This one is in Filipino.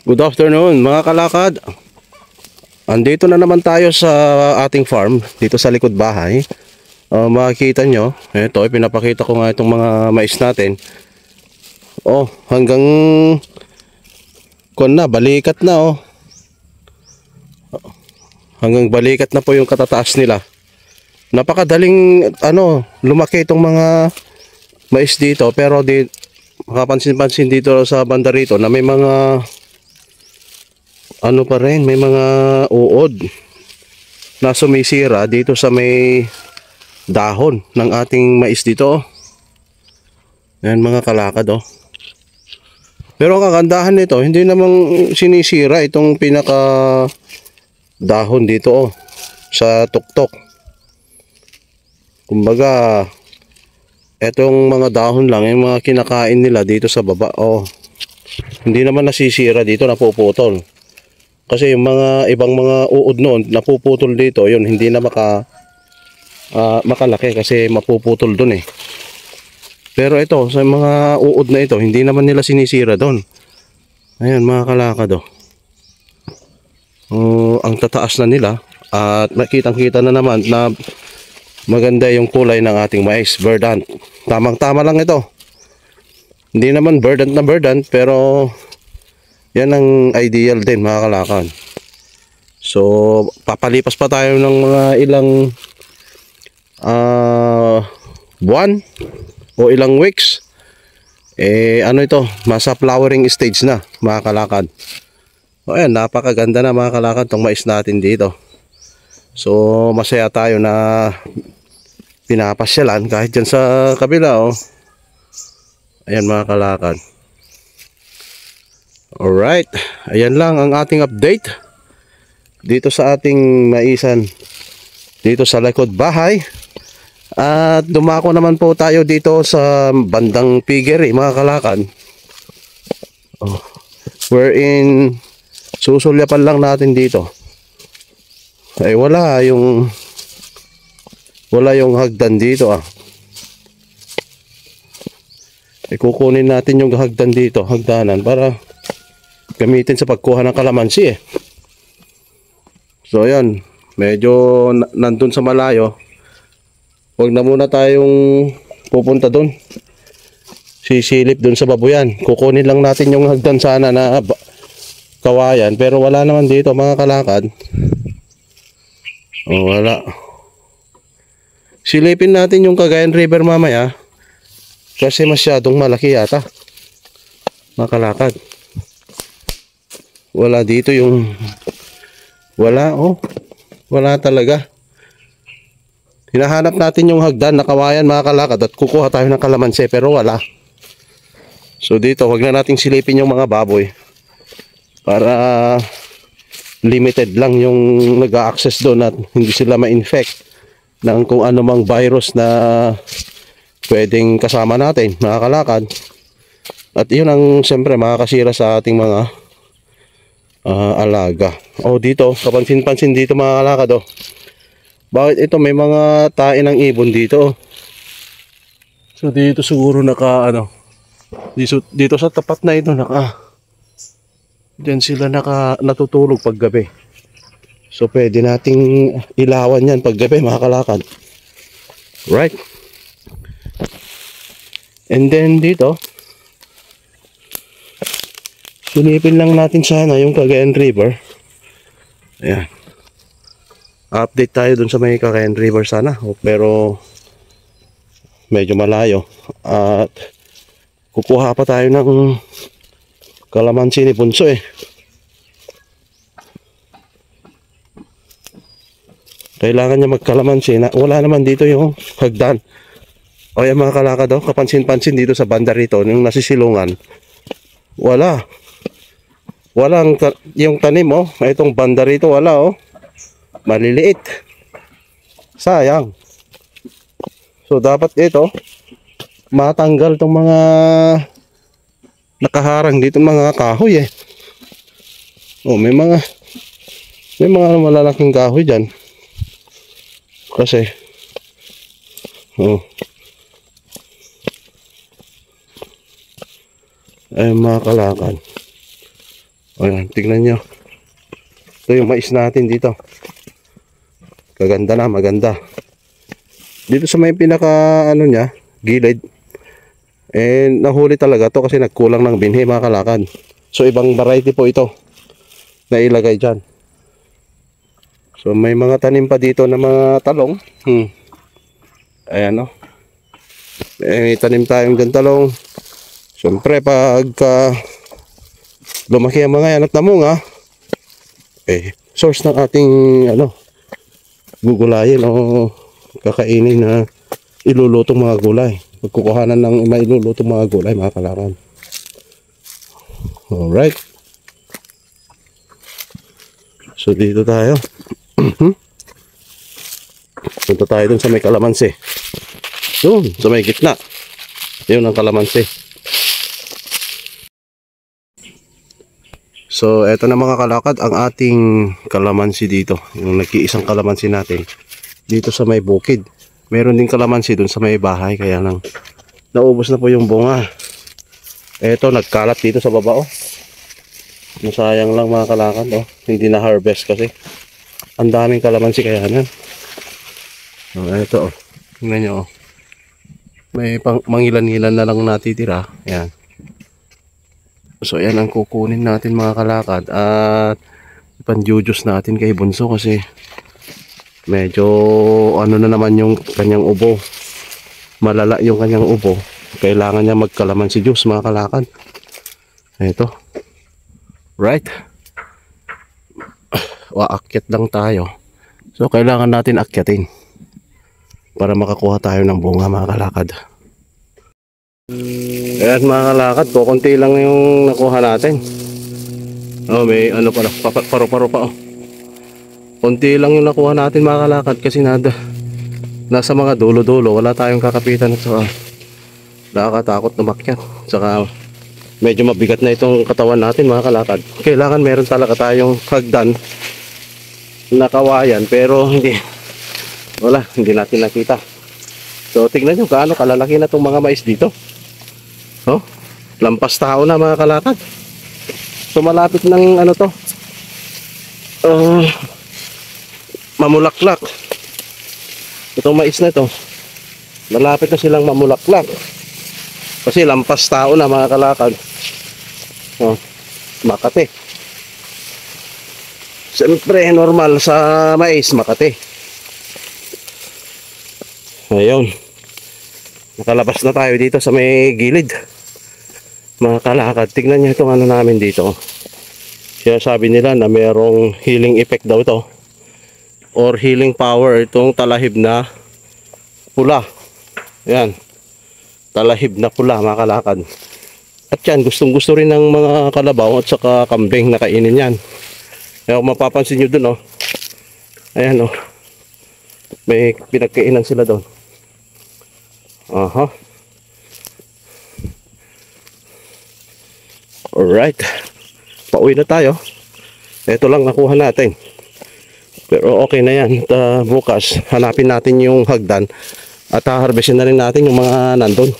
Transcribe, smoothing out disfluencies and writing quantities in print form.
Good afternoon mga kalakad. Andito na naman tayo sa ating farm dito sa likod bahay. Makikita nyo, ito pinapakita ko nga itong mga mais natin. Hanggang balikat na Hanggang balikat na po yung katataas nila. Napakadaling lumaki itong mga mais dito, pero makapansin-pansin dito sa banda rito na may mga may mga uod na sumisira dito sa may dahon ng ating mais dito. Yan mga kalakad Pero ang kagandahan nito, hindi namang sinisira itong pinaka dahon dito sa tuktok. Kumbaga etong mga dahon lang yung mga kinakain nila dito sa baba. Hindi naman nasisira dito, napuputol. Kasi yung mga ibang mga uod noon napuputol dito, yun hindi na makalaki kasi mapuputol doon Pero ito sa mga uod na ito, hindi naman nila sinisira doon. Ayan mga kalakad ang tataas na nila at nakitang-kita na naman na maganda yung kulay ng ating mais, verdant. Tamang-tama lang ito. Hindi naman verdant na verdant, pero yan ang ideal din mga kalakad. So papalipas pa tayo ng mga ilang buwan o ilang weeks. Ito, masa flowering stage na mga kalakad. Ayan, napakaganda na mga kalakad tong mais natin dito. So masaya tayo na pinapasyalan kahit dyan sa kabila Ayan mga kalakad. Alright, ayan lang ang ating update dito sa ating maisan dito sa likod bahay. At dumako naman po tayo dito sa bandang piggery mga kalakad, wherein susulyapan lang natin dito. Wala yung hagdan dito kukunin natin yung hagdan dito, hagdanan, para gamitin sa pagkuha ng kalamansi So ayan, medyo nandun sa malayo. Huwag na muna tayong pupunta dun, sisilip dun sa babuyan. Kukunin lang natin yung hagdan sana na kawayan, pero wala naman dito mga kalakad. Wala. Silipin natin yung Cagayan River mamaya kasi masyadong malaki yata mga kalakad. Wala dito yung wala talaga. Hinahanap natin yung hagdan na kawayan mga kalakad at kukuha tayo ng kalamansi, pero wala. So dito wag na nating silipin yung mga baboy para limited lang yung nag-a-access doon at hindi sila ma-infect ng kung anumang virus na pwedeng kasama natin mga kalakad. At yun ang siyempre makakasira sa ating mga alaga. Dito, kapansin-pansin dito mga kalakad Bakit ito may mga tae ng ibon dito? So dito siguro dito sa tapat na ito diyan sila natutulog pag gabi. So pwede nating ilawan yan pag gabi mga kalakad. Right? And then dito silipin lang natin sana yung Cagayan River. Ayan. Update tayo dun sa may Cagayan River sana. Pero medyo malayo. At kukuha pa tayo ng kalamansi ni Bunso Kailangan niya magkalamansi na wala naman dito yung hagdan. Yan mga kalakad kapansin-pansin dito sa banda rito, yung nasisilungan. Walang yung tanim itong banda rito wala maliliit. Sayang. So dapat ito matanggal tong mga nakaharang dito mga kahoy may mga malalaking kahoy diyan. Kasi ay mga kalakad, Ayan, tignan nyo. Ito yung mais natin dito. Kaganda na, maganda. Dito sa may pinaka ano niya, gilid. Nahuli talaga to kasi nagkulang ng binhi mga kalakad. So ibang variety po ito na ilagay dyan. So may mga tanim pa dito na mga talong. Ayan o. May tanim tayong dyan talong. Siyempre pagka lumaki ang mga yan at namunga, source ng ating gugulayin o kakainin na ilulutong mga gulay. Pagkukuhanan ng mailulutong mga gulay mga kalakad. Alright. So dito tayo. Punta tayo dun sa may kalamansi. Yun, sa may gitna. Yun ang kalamansi. So eto na mga kalakad ang ating kalamansi dito. Yung nag-iisang kalamansi natin. Dito sa may bukid. Meron din kalamansi dun sa may bahay. Kaya lang naubos na po yung bunga. Eto nagkalat dito sa baba oh. Masayang lang mga kalakad oh. Hindi na harvest kasi. Ang daming kalamansi kaya nan. Eto oh. Tingnan nyo oh. May mangilan-ngilan na lang natitira. Ayan. So yan ang kukunin natin mga kalakad. At ipanjujus natin kay Bunso kasi medyo ano na naman yung kanyang ubo. Malala yung kanyang ubo. Kailangan niya magkalamansi juice mga kalakad. Ito. Right. Waakyat lang tayo. So kailangan natin akyatin para makakuha tayo ng bunga mga kalakad. Ayan mga kalakad, konti lang yung nakuha natin. Oh, may ano pala, paro-paro pa oh. Konti lang yung nakuha natin mga kalakad kasi nasa mga dulo-dulo, wala tayong kakapitan at saka nakakatakot umakyat. Saka medyo mabigat na itong katawan natin mga kalakad. Kailangan meron talaga tayong hagdan na kawayan pero hindi natin nakita. So tignan nyo gaano kalalaki na itong mga mais dito. Oh, lampas tao na mga kalakad. So malapit ng ano to mamulaklak. Itong mais na ito malapit na silang mamulaklak kasi lampas tao na mga kalakad. Oh, Makati. Siyempre normal sa mais Makati. Ayun. Nakalabas na tayo dito sa may gilid. Mga kalakad, tignan nyo itong ano namin dito. Kaya sabi nila na mayroong healing effect daw ito. Or healing power itong talahib na pula. Ayan. Talahib na pula mga kalakad. At yan, gustong gusto rin ng mga kalabaw at saka kambing na kainin yan. Kaya kung mapapansin nyo dun oh. Ayan oh. May pinagkainan sila doon. Aha. Alright. Pauwi na tayo. Ito lang nakuha natin. Pero okay na yan. Bukas hanapin natin yung hagdan. At haharvestin na rin natin yung mga nandun.